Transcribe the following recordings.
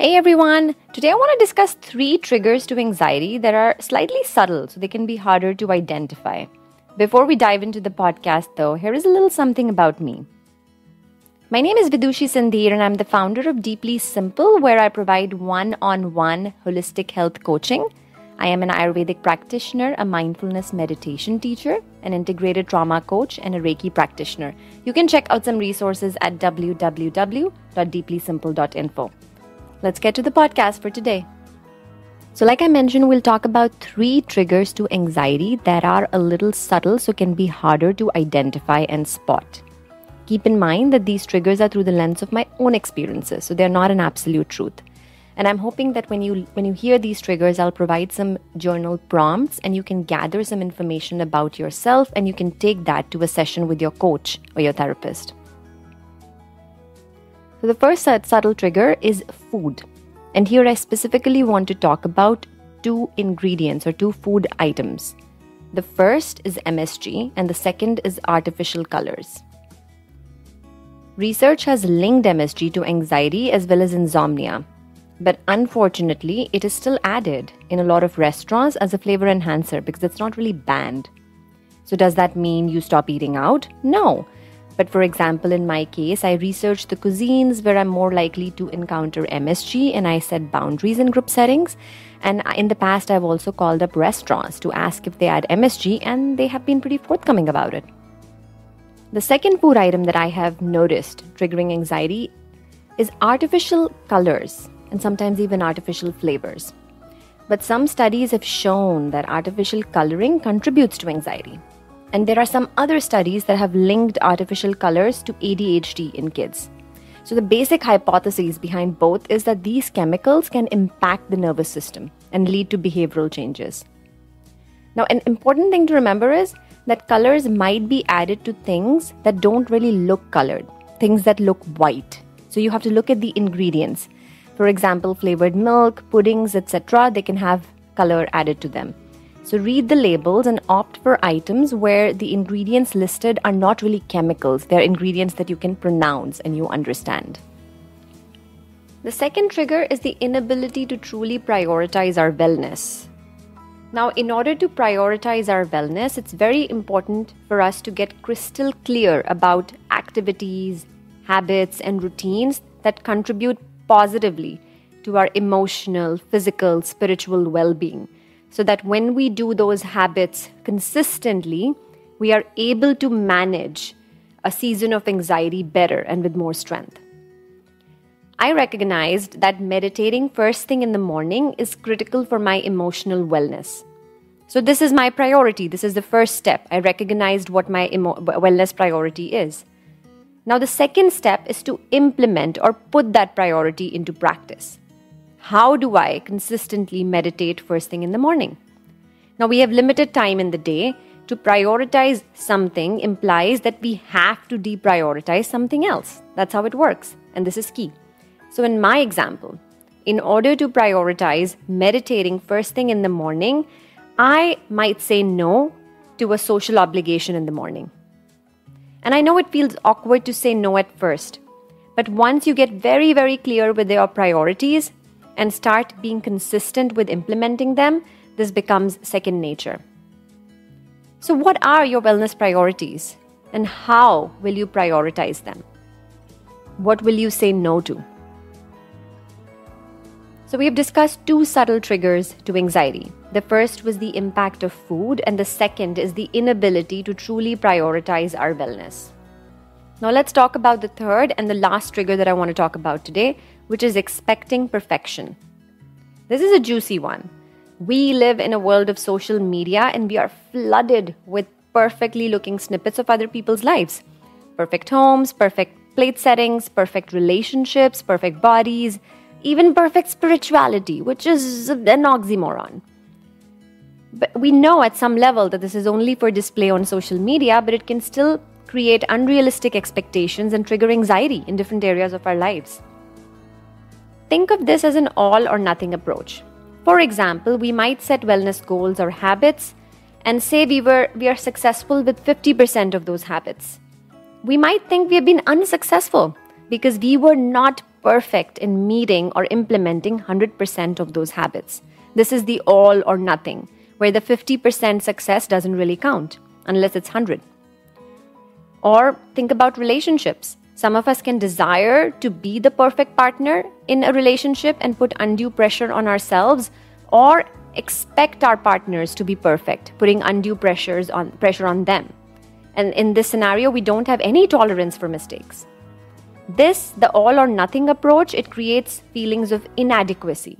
Hey everyone! Today I want to discuss 3 triggers to anxiety that are slightly subtle so they can be harder to identify. Before we dive into the podcast though, here is a little something about me. My name is Vidushi Sandhir and I'm the founder of Deeply Simple, where I provide one-on-one holistic health coaching. I am an Ayurvedic practitioner, a mindfulness meditation teacher, an integrated trauma coach, and a Reiki practitioner. You can check out some resources at www.deeplysimple.info. Let's get to the podcast for today. So like I mentioned, we'll talk about 3 triggers to anxiety that are a little subtle so can be harder to identify and spot. Keep in mind that these triggers are through the lens of my own experiences, so they're not an absolute truth. And I'm hoping that when you hear these triggers, I'll provide some journal prompts and you can gather some information about yourself and you can take that to a session with your coach or your therapist. So the first subtle trigger is food. And here I specifically want to talk about 2 ingredients or 2 food items. The first is MSG and the second is artificial colors. Research has linked MSG to anxiety as well as insomnia. But unfortunately, it is still added in a lot of restaurants as a flavor enhancer because it's not really banned. So does that mean you stop eating out? No. But for example, in my case, I researched the cuisines where I'm more likely to encounter MSG and I set boundaries in group settings. And in the past, I've also called up restaurants to ask if they add MSG and they have been pretty forthcoming about it. The second food item that I have noticed triggering anxiety is artificial colors and sometimes even artificial flavors. But some studies have shown that artificial coloring contributes to anxiety. And there are some other studies that have linked artificial colors to ADHD in kids. So the basic hypothesis behind both is that these chemicals can impact the nervous system and lead to behavioral changes. Now, an important thing to remember is that colors might be added to things that don't really look colored, things that look white. So you have to look at the ingredients. For example, flavored milk, puddings, etc., they can have color added to them. So read the labels and opt for items where the ingredients listed are not really chemicals. They're ingredients that you can pronounce and you understand. The second trigger is the inability to truly prioritize our wellness. Now, in order to prioritize our wellness, it's very important for us to get crystal clear about activities, habits, and routines that contribute positively to our emotional, physical, spiritual well-being. So that when we do those habits consistently, we are able to manage a season of anxiety better and with more strength. I recognized that meditating first thing in the morning is critical for my emotional wellness. So this is my priority. This is the first step. I recognized what my wellness priority is. Now the second step is to implement or put that priority into practice. How do I consistently meditate first thing in the morning? Now, we have limited time in the day. To prioritize something implies that we have to deprioritize something else. That's how it works. And this is key. So in my example, in order to prioritize meditating first thing in the morning, I might say no to a social obligation in the morning. And I know it feels awkward to say no at first. But once you get very, very clear with your priorities, and start being consistent with implementing them, this becomes second nature. So what are your wellness priorities and how will you prioritize them? What will you say no to? So we have discussed 2 subtle triggers to anxiety. The first was the impact of food and the second is the inability to truly prioritize our wellness. Now let's talk about the third and the last trigger that I want to talk about today, which is expecting perfection. This is a juicy one. We live in a world of social media and we are flooded with perfectly looking snippets of other people's lives. Perfect homes, perfect plate settings, perfect relationships, perfect bodies, even perfect spirituality, which is an oxymoron. But we know at some level that this is only for display on social media, but it can still create unrealistic expectations and trigger anxiety in different areas of our lives. Think of this as an all or nothing approach. For example, we might set wellness goals or habits and say we are successful with 50% of those habits. We might think we have been unsuccessful because we were not perfect in meeting or implementing 100% of those habits. This is the all or nothing, where the 50% success doesn't really count unless it's 100. Or think about relationships. Some of us can desire to be the perfect partner in a relationship and put undue pressure on ourselves, or expect our partners to be perfect, putting undue pressure on them. And in this scenario, we don't have any tolerance for mistakes. The all or nothing approach, it creates feelings of inadequacy,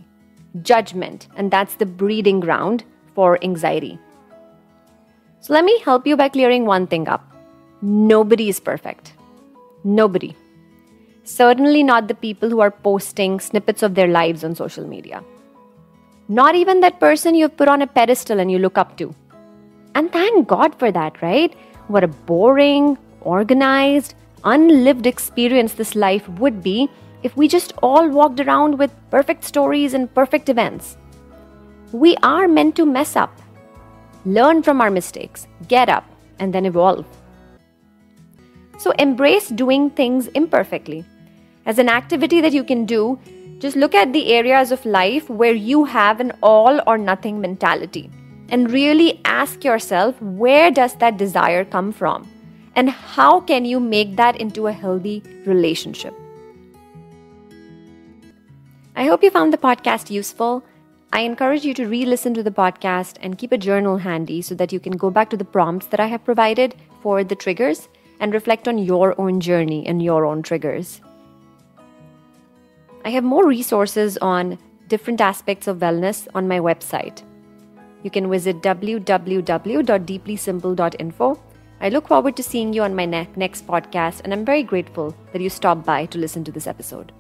judgment, and that's the breeding ground for anxiety. So let me help you by clearing one thing up. Nobody is perfect. Nobody. Certainly not the people who are posting snippets of their lives on social media. Not even that person you've put on a pedestal and you look up to. And thank God for that, right? What a boring, organized, unlived experience this life would be if we just all walked around with perfect stories and perfect events. We are meant to mess up, learn from our mistakes, get up, and then evolve. So embrace doing things imperfectly. As an activity that you can do, just look at the areas of life where you have an all or nothing mentality and really ask yourself, where does that desire come from? And how can you make that into a healthy relationship? I hope you found the podcast useful. I encourage you to re-listen to the podcast and keep a journal handy so that you can go back to the prompts that I have provided for the triggers and reflect on your own journey and your own triggers. I have more resources on different aspects of wellness on my website. You can visit www.deeplysimple.info. I look forward to seeing you on my next podcast, and I'm very grateful that you stopped by to listen to this episode.